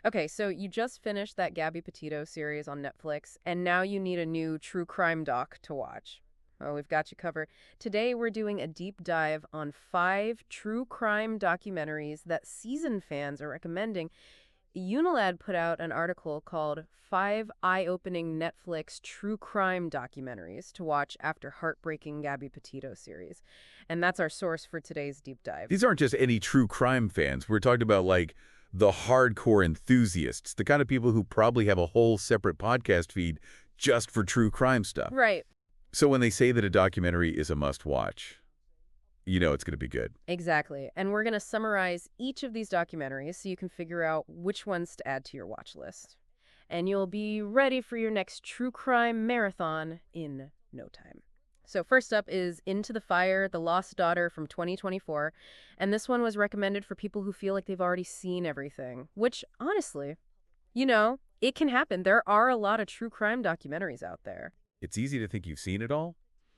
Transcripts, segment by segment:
Okay, so you just finished that Gabby Petito series on Netflix, and now you need a new true crime doc to watch. Oh, we've got you covered. Today, we're doing a deep dive on 5 true crime documentaries that seasoned fans are recommending. Unilad put out an article called 5 Eye-Opening Netflix True Crime Documentaries to Watch After Heartbreaking Gabby Petito series. And that's our source for today's deep dive. These aren't just any true crime fans. We're talking about, like, the hardcore enthusiasts, the kind of people who probably have a whole separate podcast feed just for true crime stuff. Right. So when they say that a documentary is a must-watch, you know it's going to be good. Exactly. And we're going to summarize each of these documentaries so you can figure out which ones to add to your watch list. And you'll be ready for your next true crime marathon in no time. So first up is Into the Fire, The Lost Daughter from 2024. And this one was recommended for people who feel like they've already seen everything, which, honestly, it can happen. There are a lot of true crime documentaries out there. It's easy to think you've seen it all,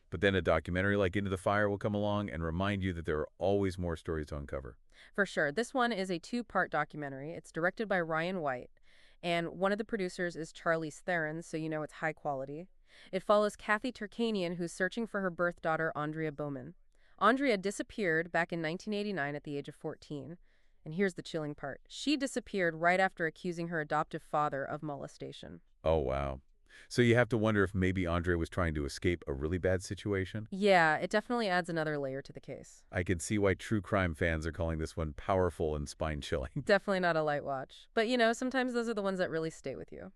but then a documentary like Into the Fire will come along and remind you that there are always more stories to uncover. For sure. This one is a 2-part documentary. It's directed by Ryan White, and one of the producers is Charlize Theron, so you know it's high quality. It follows Kathy Turkanian, who's searching for her birth daughter, Andrea Bowman. Andrea disappeared back in 1989 at the age of 14. And here's the chilling part. She disappeared right after accusing her adoptive father of molestation. Oh, wow. So you have to wonder if maybe Andre was trying to escape a really bad situation? Yeah, it definitely adds another layer to the case. I can see why true crime fans are calling this one powerful and spine-chilling. Definitely not a light watch. But, sometimes those are the ones that really stay with you.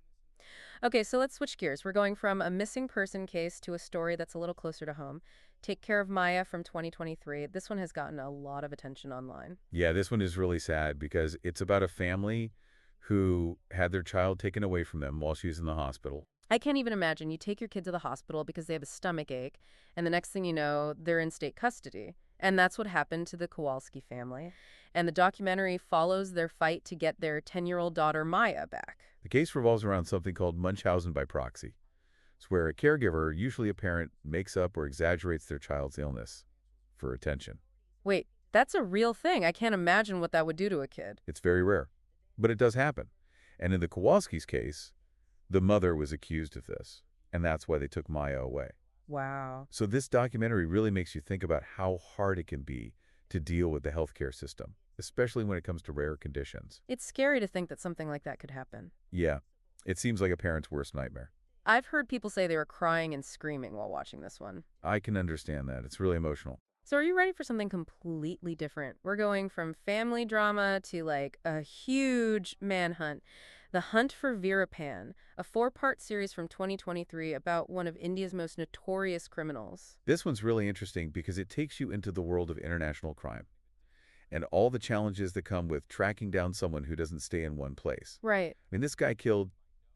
Okay, so let's switch gears. We're going from a missing person case to a story that's a little closer to home. Take Care of Maya from 2023. This one has gotten a lot of attention online. Yeah, this one is really sad because it's about a family who had their child taken away from them while she was in the hospital. I can't even imagine. You take your kid to the hospital because they have a stomach ache, and the next thing you know, they're in state custody. And that's what happened to the Kowalski family. And the documentary follows their fight to get their 10-year-old daughter Maya back. The case revolves around something called Munchausen by proxy. It's where a caregiver, usually a parent, makes up or exaggerates their child's illness for attention. Wait, that's a real thing. I can't imagine what that would do to a kid. It's very rare, but it does happen. And in the Kowalski's case, the mother was accused of this, and that's why they took Maya away. Wow. So this documentary really makes you think about how hard it can be to deal with the healthcare system, especially when it comes to rare conditions. It's scary to think that something like that could happen. Yeah, it seems like a parent's worst nightmare. I've heard people say they were crying and screaming while watching this one. I can understand that. It's really emotional. So are you ready for something completely different? We're going from family drama to like a huge manhunt. The Hunt for Veerapan, a 4-part series from 2023 about one of India's most notorious criminals. This one's really interesting because it takes you into the world of international crime and all the challenges that come with tracking down someone who doesn't stay in one place. Right. I mean, this guy killed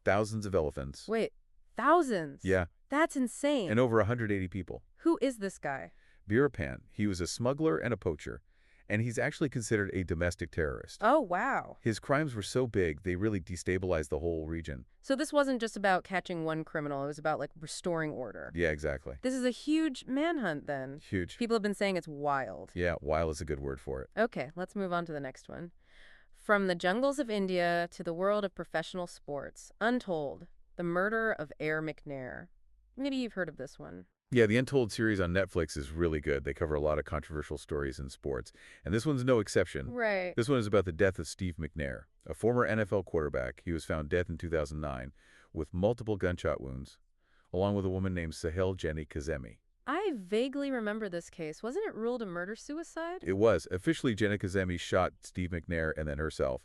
thousands of elephants. Wait, thousands? Yeah. That's insane. And over 180 people. Who is this guy? Veerapan. He was a smuggler and a poacher, and he's actually considered a domestic terrorist. Oh, wow. His crimes were so big, they really destabilized the whole region. So this wasn't just about catching one criminal. It was about, like, restoring order. Yeah, exactly. This is a huge manhunt, then. Huge. People have been saying it's wild. Yeah, wild is a good word for it. Okay, let's move on to the next one. From the jungles of India to the world of professional sports, Untold, the murder of Air McNair. Maybe you've heard of this one. Yeah, the Untold series on Netflix is really good. They cover a lot of controversial stories in sports, and this one's no exception. Right. This one is about the death of Steve McNair, a former NFL quarterback. He was found dead in 2009 with multiple gunshot wounds, along with a woman named Sahel Jenny Kazemi. I vaguely remember this case. Wasn't it ruled a murder-suicide? It was. Officially, Jenny Kazemi shot Steve McNair and then herself.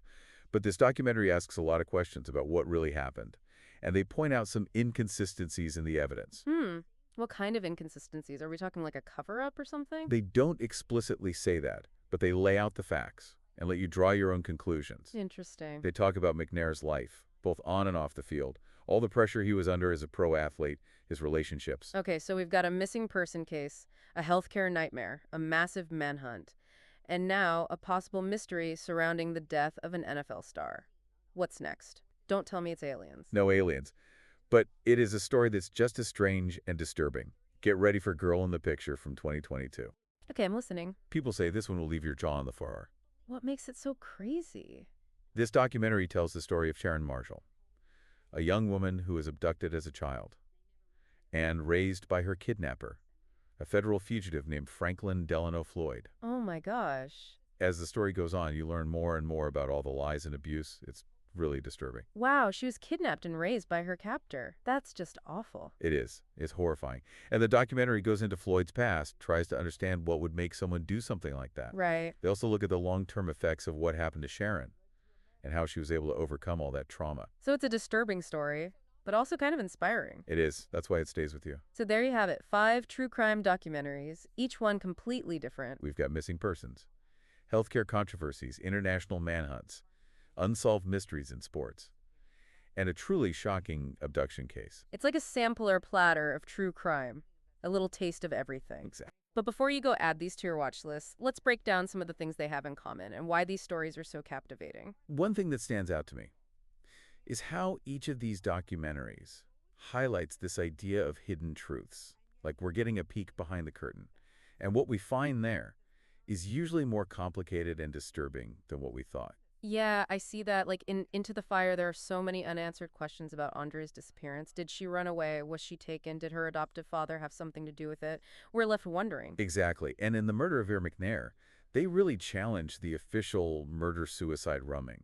But this documentary asks a lot of questions about what really happened, and they point out some inconsistencies in the evidence. What kind of inconsistencies? Are we talking like a cover-up or something? They don't explicitly say that, but they lay out the facts and let you draw your own conclusions. Interesting. They talk about McNair's life, both on and off the field, all the pressure he was under as a pro athlete, his relationships. Okay, so we've got a missing person case, a healthcare nightmare, a massive manhunt, and now a possible mystery surrounding the death of an NFL star. What's next? Don't tell me it's aliens. No aliens. But it is a story that's just as strange and disturbing. Get ready for Girl in the Picture from 2022. Okay, I'm listening. People say this one will leave your jaw on the floor. What makes it so crazy? This documentary tells the story of Sharon Marshall, a young woman who was abducted as a child and raised by her kidnapper, a federal fugitive named Franklin Delano Floyd. Oh my gosh. As the story goes on, you learn more and more about all the lies and abuse. It's really disturbing. Wow, she was kidnapped and raised by her captor. That's just awful. It is. It's horrifying. And the documentary goes into Floyd's past, tries to understand what would make someone do something like that. Right. They also look at the long-term effects of what happened to Sharon and how she was able to overcome all that trauma. So it's a disturbing story, but also kind of inspiring. It is. That's why it stays with you. So there you have it, 5 true crime documentaries, each one completely different. We've got missing persons, healthcare controversies, international manhunts, unsolved mysteries in sports, and a truly shocking abduction case. It's like a sampler platter of true crime, a little taste of everything. Exactly. But before you go add these to your watch list, let's break down some of the things they have in common and why these stories are so captivating. One thing that stands out to me is how each of these documentaries highlights this idea of hidden truths. Like we're getting a peek behind the curtain. And what we find there is usually more complicated and disturbing than what we thought. Yeah, I see that. Like in Into the Fire, there are so many unanswered questions about Andre's disappearance. Did she run away? Was she taken? Did her adoptive father have something to do with it? We're left wondering. Exactly. And in The Murder of Ear McNair, they really challenge the official murder-suicide rumming.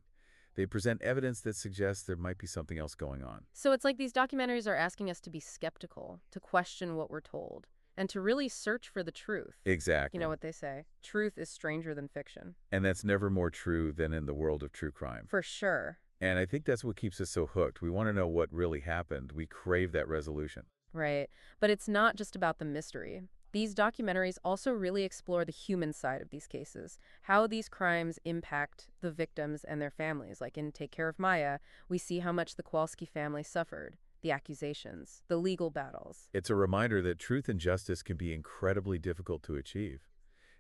They present evidence that suggests there might be something else going on. So it's like these documentaries are asking us to be skeptical, to question what we're told, and to really search for the truth. Exactly. You know what they say? Truth is stranger than fiction. And that's never more true than in the world of true crime. For sure. And I think that's what keeps us so hooked. We want to know what really happened. We crave that resolution. Right. But it's not just about the mystery. These documentaries also really explore the human side of these cases, how these crimes impact the victims and their families. Like in Take Care of Maya, we see how much the Kowalski family suffered, the accusations, the legal battles. It's a reminder that truth and justice can be incredibly difficult to achieve,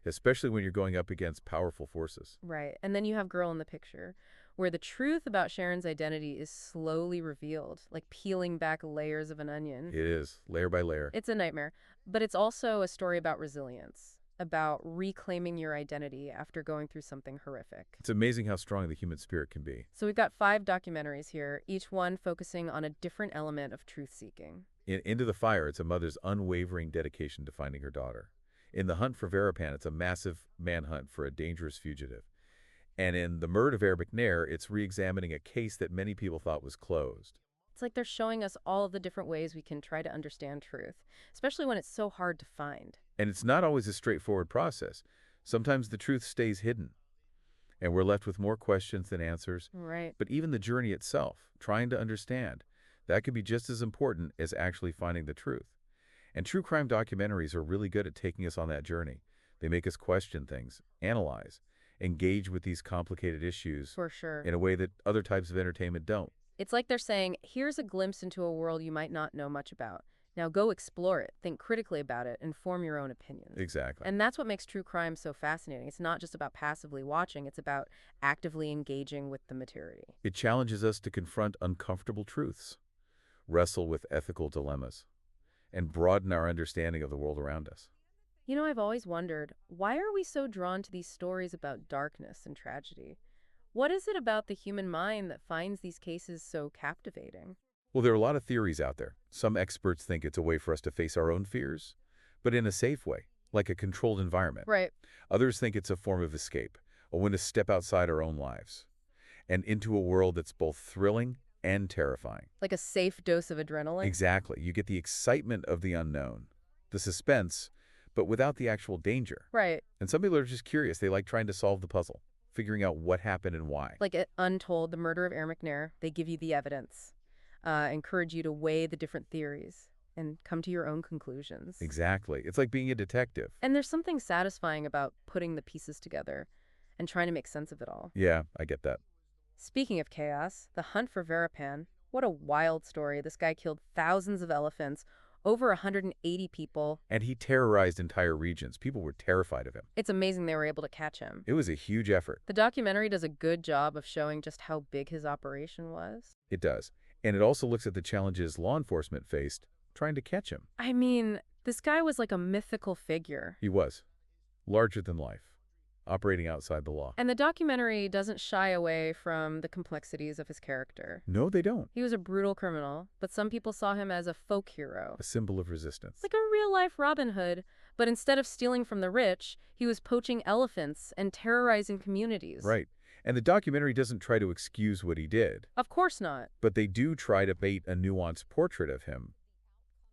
especially when you're going up against powerful forces. Right. And then you have Girl in the Picture, where the truth about Sharon's identity is slowly revealed, like peeling back layers of an onion. It is, layer by layer. It's a nightmare, but it's also a story about resilience, about reclaiming your identity after going through something horrific. It's amazing how strong the human spirit can be. So we've got 5 documentaries here, each one focusing on a different element of truth-seeking. In Into the Fire, it's a mother's unwavering dedication to finding her daughter. In The Hunt for Verapan, it's a massive manhunt for a dangerous fugitive. And in The Murder of Ear McNair, it's re-examining a case that many people thought was closed. It's like they're showing us all of the different ways we can try to understand truth, especially when it's so hard to find. And it's not always a straightforward process. Sometimes the truth stays hidden, and we're left with more questions than answers. Right. But even the journey itself, trying to understand, that could be just as important as actually finding the truth. And true crime documentaries are really good at taking us on that journey. They make us question things, analyze, engage with these complicated issues For sure. in a way that other types of entertainment don't. It's like they're saying, here's a glimpse into a world you might not know much about. Now go explore it, think critically about it, and form your own opinions. Exactly. And that's what makes true crime so fascinating. It's not just about passively watching, it's about actively engaging with the material. It challenges us to confront uncomfortable truths, wrestle with ethical dilemmas, and broaden our understanding of the world around us. You know, I've always wondered, why are we so drawn to these stories about darkness and tragedy? What is it about the human mind that finds these cases so captivating? Well, there are a lot of theories out there. Some experts think it's a way for us to face our own fears, but in a safe way, like a controlled environment. Right. Others think it's a form of escape, a way to step outside our own lives and into a world that's both thrilling and terrifying. Like a safe dose of adrenaline? Exactly. You get the excitement of the unknown, the suspense, but without the actual danger. Right. And some people are just curious. They like trying to solve the puzzle, figuring out what happened and why. Like at Untold, The Murder of Ear McNair, they give you the evidence, encourage you to weigh the different theories and come to your own conclusions. Exactly. It's like being a detective. And there's something satisfying about putting the pieces together and trying to make sense of it all. Yeah, I get that. Speaking of chaos, The Hunt for Verapan, what a wild story. This guy killed thousands of elephants, over 180 people. And he terrorized entire regions. People were terrified of him. It's amazing they were able to catch him. It was a huge effort. The documentary does a good job of showing just how big his operation was. It does. And it also looks at the challenges law enforcement faced trying to catch him. I mean, this guy was like a mythical figure. He was. Larger than life. operating outside the law. And the documentary doesn't shy away from the complexities of his character. No, they don't. He was a brutal criminal, but some people saw him as a folk hero. A symbol of resistance. Like a real-life Robin Hood, but instead of stealing from the rich, he was poaching elephants and terrorizing communities. Right. And the documentary doesn't try to excuse what he did, Of course not. but they do try to paint a nuanced portrait of him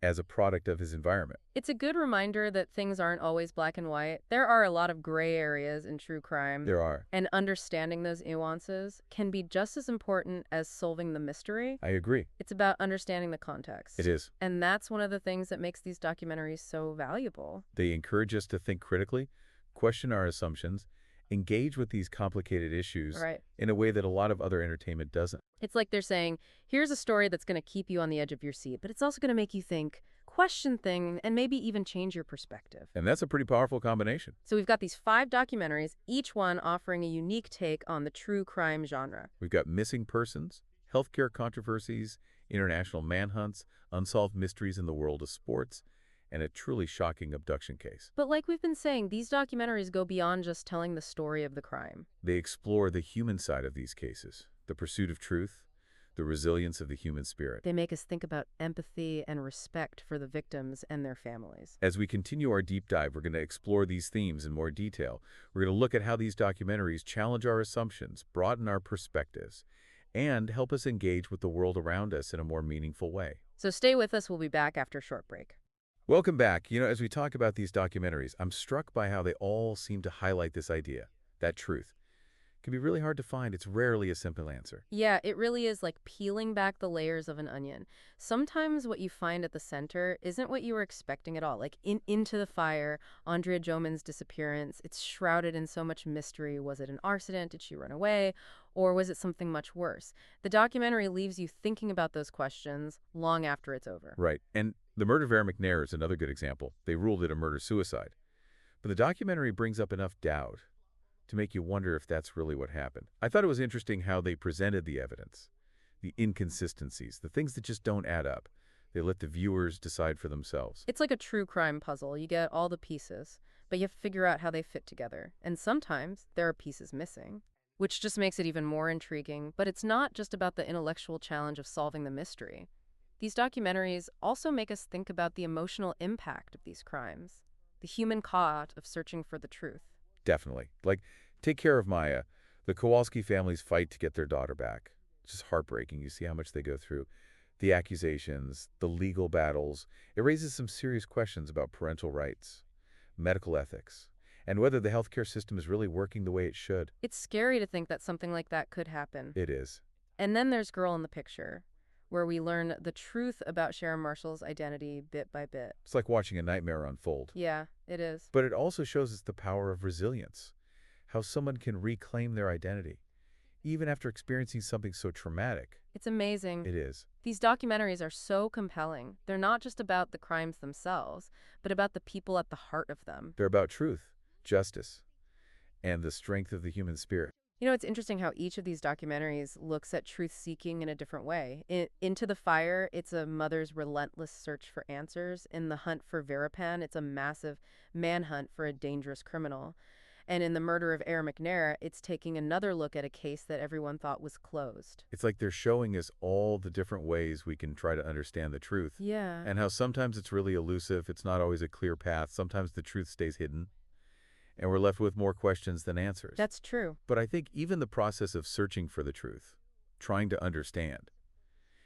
as a product of his environment. It's a good reminder that things aren't always black and white. There are a lot of gray areas in true crime. There are. And understanding those nuances can be just as important as solving the mystery. I agree. It's about understanding the context. It is. And that's one of the things that makes these documentaries so valuable. They encourage us to think critically, question our assumptions, engage with these complicated issues Right. in a way that a lot of other entertainment doesn't. It's like they're saying, here's a story that's going to keep you on the edge of your seat, but it's also going to make you think, question things, and maybe even change your perspective. And that's a pretty powerful combination. So we've got these 5 documentaries, each one offering a unique take on the true crime genre. We've got missing persons, healthcare controversies, international manhunts, unsolved mysteries in the world of sports, and a truly shocking abduction case. But like we've been saying, these documentaries go beyond just telling the story of the crime. They explore the human side of these cases, the pursuit of truth, the resilience of the human spirit. They make us think about empathy and respect for the victims and their families. As we continue our deep dive, we're going to explore these themes in more detail. We're going to look at how these documentaries challenge our assumptions, broaden our perspectives, and help us engage with the world around us in a more meaningful way. So stay with us. We'll be back after a short break. Welcome back. As we talk about these documentaries, I'm struck by how they all seem to highlight this idea, that truth. It can be really hard to find. It's rarely a simple answer. Yeah, it really is like peeling back the layers of an onion. Sometimes what you find at the center isn't what you were expecting at all. Like Into the Fire, Andrea Joman's disappearance, it's shrouded in so much mystery. Was it an accident? Did she run away? Or was it something much worse? The documentary leaves you thinking about those questions long after it's over. Right. And the murder of Aaron McNair is another good example. They ruled it a murder-suicide. But the documentary brings up enough doubt to make you wonder if that's really what happened. I thought it was interesting how they presented the evidence, the inconsistencies, the things that just don't add up. They let the viewers decide for themselves. It's like a true crime puzzle. You get all the pieces, but you have to figure out how they fit together. And sometimes there are pieces missing, which just makes it even more intriguing. But it's not just about the intellectual challenge of solving the mystery. These documentaries also make us think about the emotional impact of these crimes, the human cost of searching for the truth. Definitely. Like, Take Care of Maya, the Kowalski family's fight to get their daughter back. It's just heartbreaking. You see how much they go through. The accusations, the legal battles. It raises some serious questions about parental rights, medical ethics, and whether the healthcare system is really working the way it should. It's scary to think that something like that could happen. It is. And then there's Girl in the Picture, where we learn the truth about Sharon Marshall's identity bit by bit. It's like watching a nightmare unfold. Yeah, it is. But it also shows us the power of resilience, how someone can reclaim their identity, even after experiencing something so traumatic. It's amazing. It is. These documentaries are so compelling. They're not just about the crimes themselves, but about the people at the heart of them. They're about truth, justice, and the strength of the human spirit. It's interesting how each of these documentaries looks at truth-seeking in a different way. Into the Fire, it's a mother's relentless search for answers. In The Hunt for Verapan, it's a massive manhunt for a dangerous criminal. And in The Murder of Aaron McNair, it's taking another look at a case that everyone thought was closed. It's like they're showing us all the different ways we can try to understand the truth. Yeah. And how sometimes it's really elusive. It's not always a clear path. Sometimes the truth stays hidden. And we're left with more questions than answers. That's true. But I think even the process of searching for the truth, trying to understand,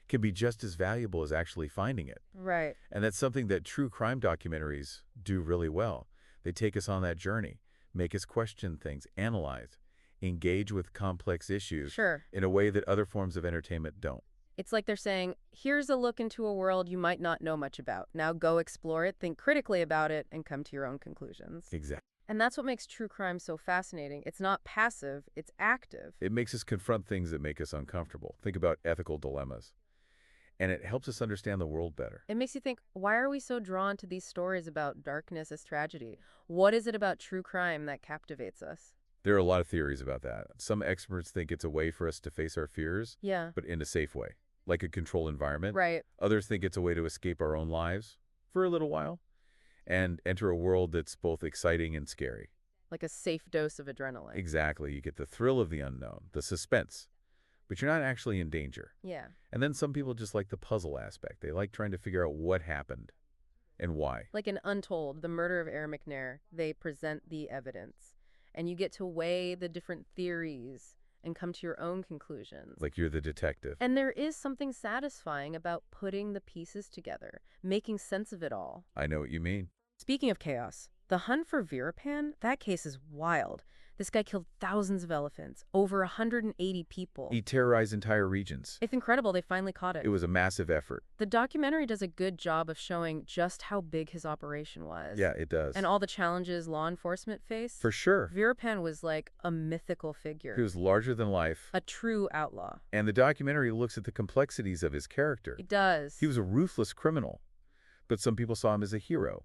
can be just as valuable as actually finding it. Right. And that's something that true crime documentaries do really well. They take us on that journey, make us question things, analyze, engage with complex issues Sure. in a way that other forms of entertainment don't. It's like they're saying, here's a look into a world you might not know much about. Now go explore it, think critically about it, and come to your own conclusions. Exactly. And that's what makes true crime so fascinating. It's not passive, it's active. It makes us confront things that make us uncomfortable. Think about ethical dilemmas. And it helps us understand the world better. It makes you think, why are we so drawn to these stories about darkness as tragedy? What is it about true crime that captivates us? There are a lot of theories about that. Some experts think it's a way for us to face our fears, Yeah. but in a safe way, like a controlled environment. Right. Others think it's a way to escape our own lives for a little while and enter a world that's both exciting and scary. Like a safe dose of adrenaline. Exactly. You get the thrill of the unknown, the suspense, but you're not actually in danger. Yeah. And then some people just like the puzzle aspect. They like trying to figure out what happened and why. Like in Untold, the murder of Aaron McNair, they present the evidence. And you get to weigh the different theories and come to your own conclusions. Like you're the detective. And there is something satisfying about putting the pieces together, making sense of it all. I know what you mean. Speaking of chaos, the hunt for Virapan, that case is wild. This guy killed thousands of elephants, over 180 people. He terrorized entire regions. It's incredible they finally caught it. It was a massive effort. The documentary does a good job of showing just how big his operation was. Yeah, it does. And all the challenges law enforcement faced. For sure. Virapan was like a mythical figure. He was larger than life. A true outlaw. And the documentary looks at the complexities of his character. It does. He was a ruthless criminal, but some people saw him as a hero,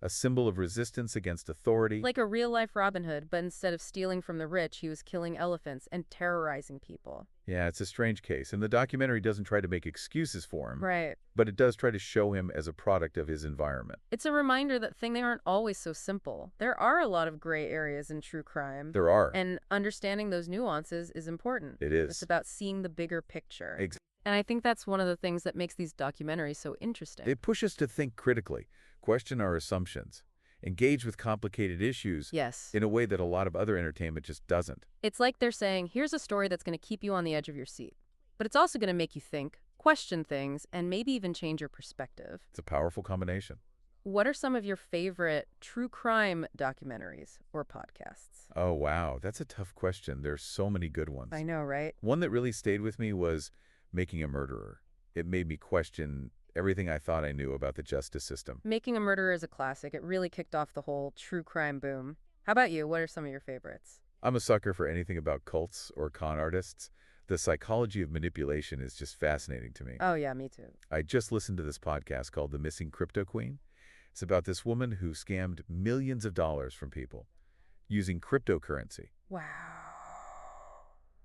a symbol of resistance against authority. Like a real-life Robin Hood, but instead of stealing from the rich, he was killing elephants and terrorizing people. Yeah, it's a strange case, and the documentary doesn't try to make excuses for him. Right. But it does try to show him as a product of his environment. It's a reminder that things aren't always so simple. There are a lot of gray areas in true crime. There are. And understanding those nuances is important. It is. It's about seeing the bigger picture. Exactly. And I think that's one of the things that makes these documentaries so interesting. They push us to think critically, question our assumptions, engage with complicated issues Yes. in a way that a lot of other entertainment just doesn't. It's like they're saying, here's a story that's going to keep you on the edge of your seat. But it's also going to make you think, question things, and maybe even change your perspective. It's a powerful combination. What are some of your favorite true crime documentaries or podcasts? Oh, wow. That's a tough question. There's so many good ones. I know, right? One that really stayed with me was Making a Murderer. It made me question everything I thought I knew about the justice system. Making a Murderer is a classic. It really kicked off the whole true crime boom. How about you? What are some of your favorites? I'm a sucker for anything about cults or con artists. The psychology of manipulation is just fascinating to me. Oh, yeah, me too. I just listened to this podcast called The Missing Crypto Queen. It's about this woman who scammed millions of dollars from people using cryptocurrency. Wow.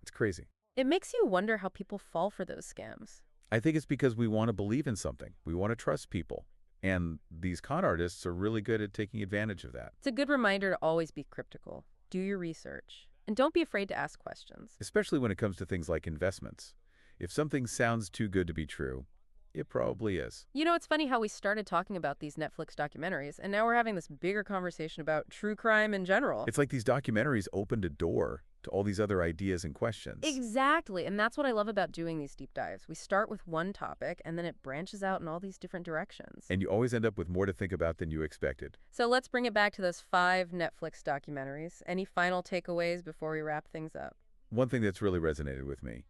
It's crazy. It makes you wonder how people fall for those scams. I think it's because we want to believe in something. We want to trust people. And these con artists are really good at taking advantage of that. It's a good reminder to always be skeptical. Do your research. And don't be afraid to ask questions. Especially when it comes to things like investments. If something sounds too good to be true, it probably is. You know, it's funny how we started talking about these Netflix documentaries, and now we're having this bigger conversation about true crime in general. It's like these documentaries opened a door to all these other ideas and questions. Exactly, and that's what I love about doing these deep dives. We start with one topic, and then it branches out in all these different directions. And you always end up with more to think about than you expected. So let's bring it back to those 5 Netflix documentaries. Any final takeaways before we wrap things up? One thing that's really resonated with me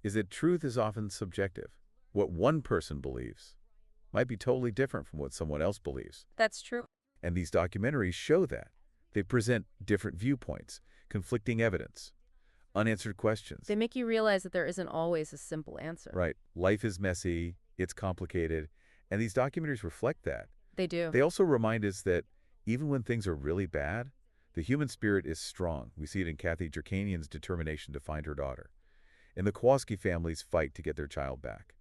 is that truth is often subjective. What one person believes might be totally different from what someone else believes. That's true. And these documentaries show that. They present different viewpoints, conflicting evidence, unanswered questions. They make you realize that there isn't always a simple answer. Right. Life is messy, it's complicated, and these documentaries reflect that. They do. They also remind us that even when things are really bad, the human spirit is strong. We see it in Kathy Jerkanian's determination to find her daughter, in the Kowalski family's fight to get their child back,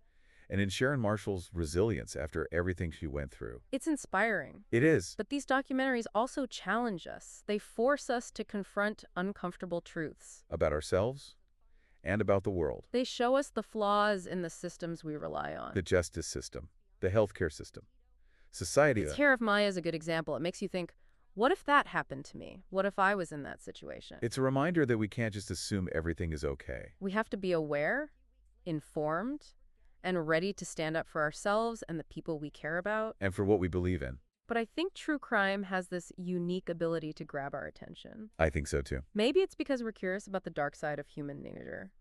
and in Sharon Marshall's resilience after everything she went through. It's inspiring. It is. But these documentaries also challenge us. They force us to confront uncomfortable truths. About ourselves and about the world. They show us the flaws in the systems we rely on. The justice system, the healthcare system, society. Terror of Maya is a good example. It makes you think, what if that happened to me? What if I was in that situation? It's a reminder that we can't just assume everything is okay. We have to be aware, informed, and ready to stand up for ourselves and the people we care about. And for what we believe in. But I think true crime has this unique ability to grab our attention. I think so too. Maybe it's because we're curious about the dark side of human nature.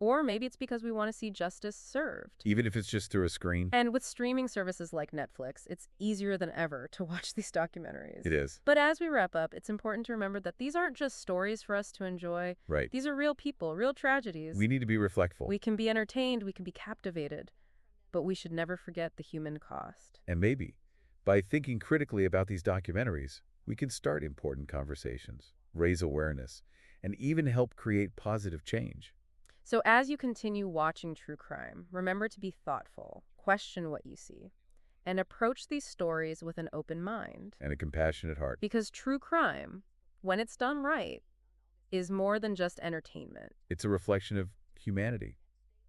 Or maybe it's because we want to see justice served. Even if it's just through a screen. And with streaming services like Netflix, it's easier than ever to watch these documentaries. It is. But as we wrap up, it's important to remember that these aren't just stories for us to enjoy. Right. These are real people, real tragedies. We need to be reflectful. We can be entertained, we can be captivated, but we should never forget the human cost. And maybe, by thinking critically about these documentaries, we can start important conversations, raise awareness, and even help create positive change. So as you continue watching true crime, remember to be thoughtful, question what you see, and approach these stories with an open mind. And a compassionate heart. Because true crime, when it's done right, is more than just entertainment. It's a reflection of humanity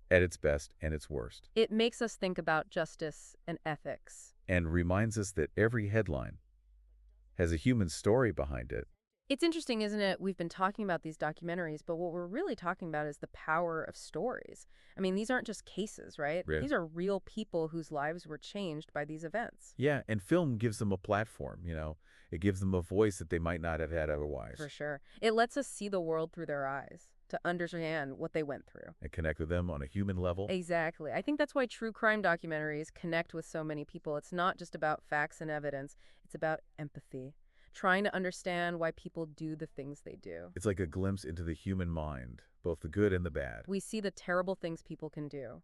at its best and its worst, It makes us think about justice and ethics. and reminds us that every headline has a human story behind it. It's interesting, isn't it? We've been talking about these documentaries, but what we're really talking about is the power of stories. I mean, these aren't just cases, right? Yeah. These are real people whose lives were changed by these events. Yeah, and film gives them a platform, It gives them a voice that they might not have had otherwise. For sure. It lets us see the world through their eyes, to understand what they went through. And connect with them on a human level. Exactly. I think that's why true crime documentaries connect with so many people. It's not just about facts and evidence, it's about empathy, trying to understand why people do the things they do. It's like a glimpse into the human mind, both the good and the bad. We see the terrible things people can do,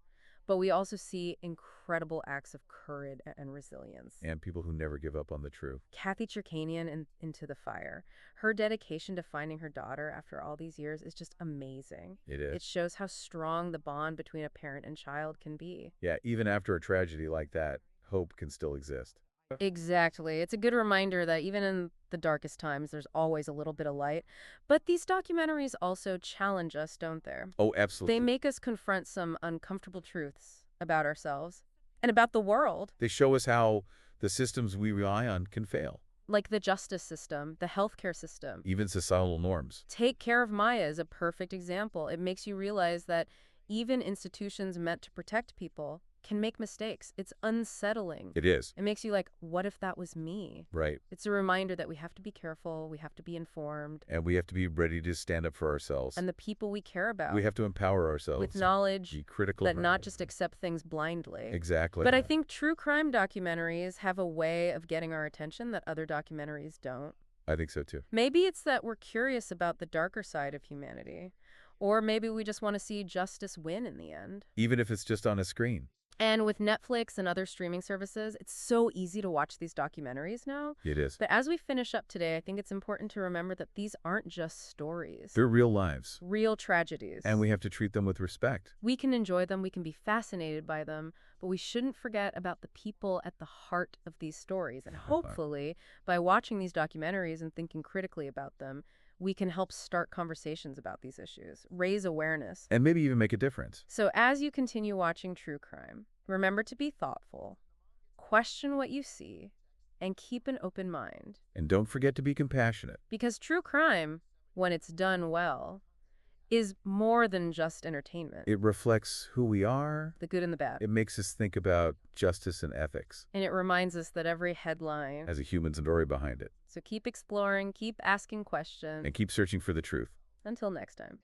but we also see incredible acts of courage and resilience. And people who never give up on the truth. Kathy Cherkanian in Into the Fire. Her dedication to finding her daughter after all these years is just amazing. It is. It shows how strong the bond between a parent and child can be. Yeah, even after a tragedy like that, hope can still exist. Exactly. It's a good reminder that even in the darkest times, there's always a little bit of light. But these documentaries also challenge us, don't they? Oh, absolutely. They make us confront some uncomfortable truths about ourselves and about the world. They show us how the systems we rely on can fail. Like the justice system, the healthcare system. Even societal norms. Take Care of Maya is a perfect example. It makes you realize that even institutions meant to protect people can make mistakes. It's unsettling. It is. It makes you like, what if that was me? Right. It's a reminder that we have to be careful, we have to be informed. And we have to be ready to stand up for ourselves. And the people we care about. We have to empower ourselves. With knowledge, be critical, but not just accept things blindly. Exactly. But I think true crime documentaries have a way of getting our attention that other documentaries don't. I think so too. Maybe it's that we're curious about the darker side of humanity. Or maybe we just want to see justice win in the end. Even if it's just on a screen. And with Netflix and other streaming services, it's so easy to watch these documentaries now. It is. But as we finish up today, I think it's important to remember that these aren't just stories. They're real lives. Real tragedies. And we have to treat them with respect. We can enjoy them, we can be fascinated by them, but we shouldn't forget about the people at the heart of these stories. And hopefully, by watching these documentaries and thinking critically about them, we can help start conversations about these issues, raise awareness. And maybe even make a difference. So as you continue watching true crime, remember to be thoughtful, question what you see, and keep an open mind. And don't forget to be compassionate. Because true crime, when it's done well, is more than just entertainment. It reflects who we are. The good and the bad. It makes us think about justice and ethics. And it reminds us that every headline has a human story behind it. So keep exploring, keep asking questions. And keep searching for the truth. Until next time.